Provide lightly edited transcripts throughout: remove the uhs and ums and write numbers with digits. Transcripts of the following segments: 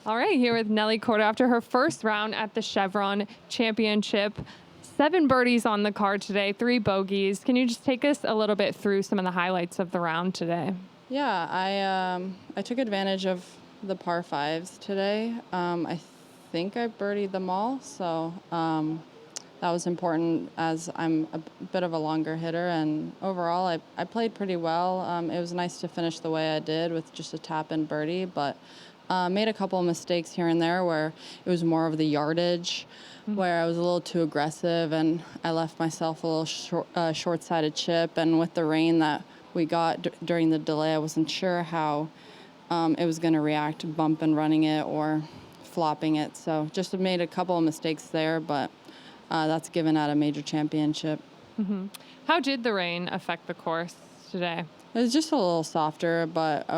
All right, here with Nelly Korda after her first round at the Chevron Championship. 7 birdies on the card today, 3 bogeys. Can you just take us a little bit through some of the highlights of the round today? Yeah, I took advantage of the par fives today. I think I birdied them all, so that was important as I'm a bit of a longer hitter. And overall, I played pretty well. It was nice to finish the way I did with just a tap-in birdie, but made a couple of mistakes here and there where it was more of the yardage, where I was a little too aggressive and I left myself a little short-sided chip. And with the rain that we got during the delay, I wasn't sure how it was going to react, bump and running it or flopping it. So just made a couple of mistakes there, but that's given at a major championship. How did the rain affect the course today? It was just a little softer, but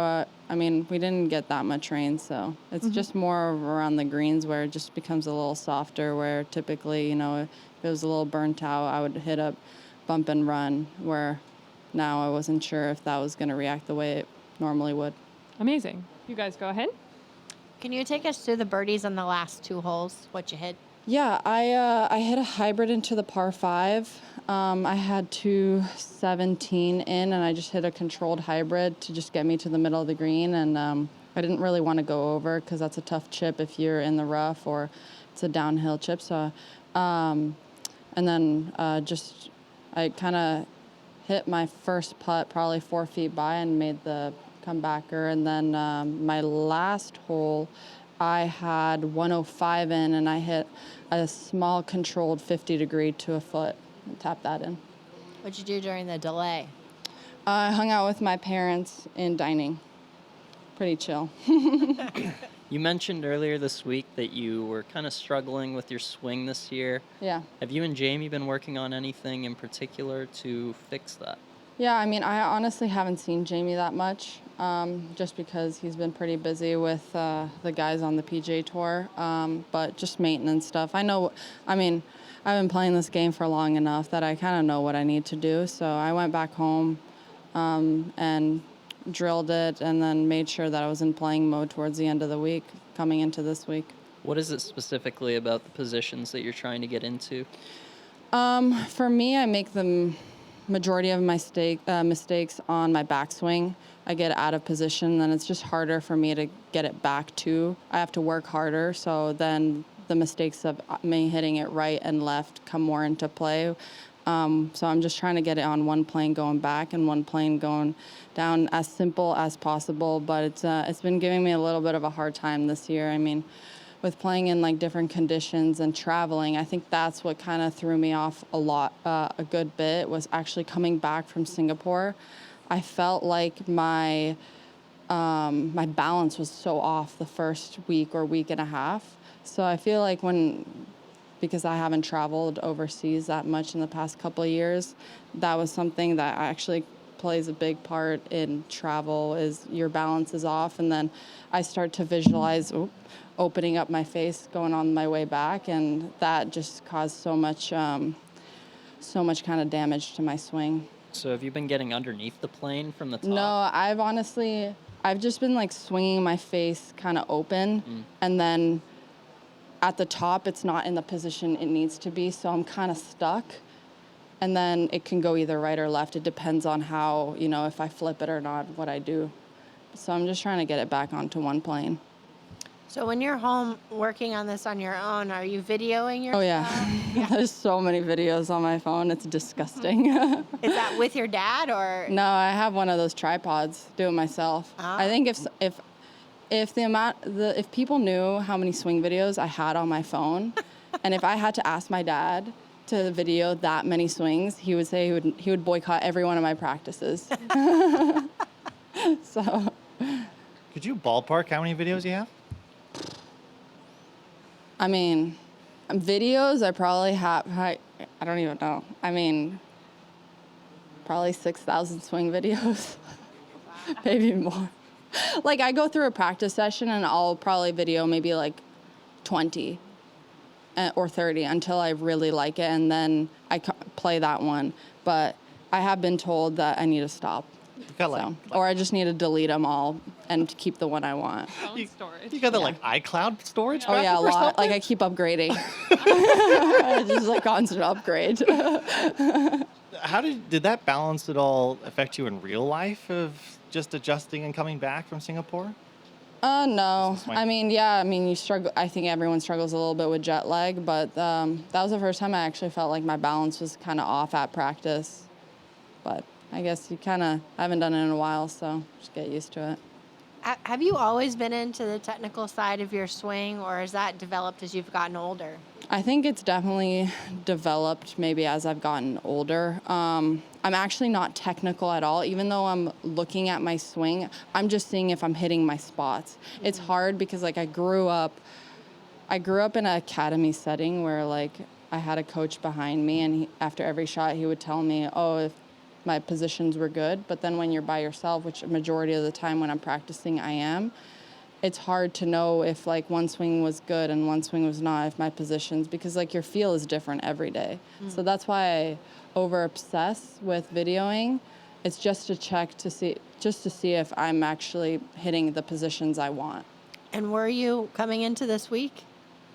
I mean, we didn't get that much rain, so it's just more around the greens where it just becomes a little softer, where typically, if it was a little burnt out, I would hit up bump and run, where now I wasn't sure if that was going to react the way it normally would. Amazing. You guys go ahead. Can you take us through the birdies on the last 2 holes, what you hit? Yeah, I hit a hybrid into the par 5. I had 217 in, and I just hit a controlled hybrid to just get me to the middle of the green. And I didn't really want to go over because that's a tough chip if you're in the rough or it's a downhill chip. So, and then I kind of hit my first putt probably 4 feet by and made the comebacker. And then my last hole, I had 105 in, and I hit a small controlled 50-degree to a foot and tapped that in. What'd you do during the delay? I hung out with my parents in dining. Pretty chill. You mentioned earlier this week that you were kind of struggling with your swing this year. Yeah. Have you and Jamie been working on anything in particular to fix that? Yeah, I mean, I honestly haven't seen Jamie that much, just because he's been pretty busy with the guys on the PGA Tour, but just maintenance stuff. I've been playing this game for long enough that I kind of know what I need to do, so I went back home and drilled it and then made sure that I was in playing mode towards the end of the week, coming into this week. What is it specifically about the positions that you're trying to get into? For me, I make the majority of my mistakes on my backswing. I get out of position, then it's just harder for me to get it back to. I have to work harder, so then the mistakes of me hitting it right and left come more into play. So I'm just trying to get it on one plane going back and one plane going down, as simple as possible, but it's been giving me a little bit of a hard time this year. I mean, with playing in like different conditions and traveling, I think that's what kind of threw me off a good bit, was actually coming back from Singapore. I felt like my balance was so off the first week or week and a half. So I feel like because I haven't traveled overseas that much in the past couple of years, that was something that actually plays a big part in travel, is your balance is off. And then I start to visualize opening up my face going on my way back, and that just caused so much kind of damage to my swing. So have you been getting underneath the plane from the top? No, I've just been like swinging my face kind of open, and then at the top it's not in the position it needs to be, so I'm kind of stuck. And then it can go either right or left. It depends on how, if I flip it or not, what I do. So I'm just trying to get it back onto one plane. So when you're home working on this on your own, are you videoing yourself? Oh, yeah. There's so many videos on my phone. It's disgusting. Is that with your dad or? No, I have one of those tripods. Do it myself. Oh. I think if people knew how many swing videos I had on my phone, and if I had to ask my dad to video that many swings, he would say he would boycott every one of my practices. So. Could you ballpark how many videos you have? I mean, videos, I probably have, I don't even know. I mean, probably 6,000 swing videos, maybe more. Like, I go through a practice session and I'll probably video maybe like 20 or 30 until I really like it, and then I play that one. But I have been told that I need to stop. You got like, So, or I just need to delete them all and keep the one I want. Phone storage. you got the Yeah. like iCloud storage Oh yeah, a backup or lot. something? Like I keep upgrading. Just like constant upgrade. How did that balance at all affect you in real life of just adjusting and coming back from Singapore? No. Just swing. I mean, yeah. I mean, you struggle. I think everyone struggles a little bit with jet lag, but that was the first time I actually felt like my balance was kind of off at practice. But I guess I haven't done it in a while, so just get used to it. Have you always been into the technical side of your swing, or has that developed as you've gotten older? I think it's definitely developed maybe as I've gotten older. I'm actually not technical at all. Even though I'm looking at my swing, I'm just seeing if I'm hitting my spots. It's hard because like I grew up in an academy setting where like I had a coach behind me, and after every shot he would tell me, oh, if my positions were good. But then when you're by yourself, which a majority of the time when I'm practicing I am, it's hard to know if like one swing was good and one swing was not, if my positions, because like your feel is different every day. So that's why I over obsess with videoing. It's just to check to see if I'm actually hitting the positions I want. And were you coming into this week?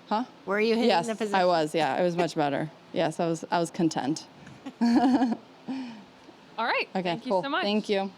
Huh? Were you hitting Yes, the position? I was. Yeah, it was much better. Yes, I was content. All right. Okay, Thank you cool. so much. Thank you.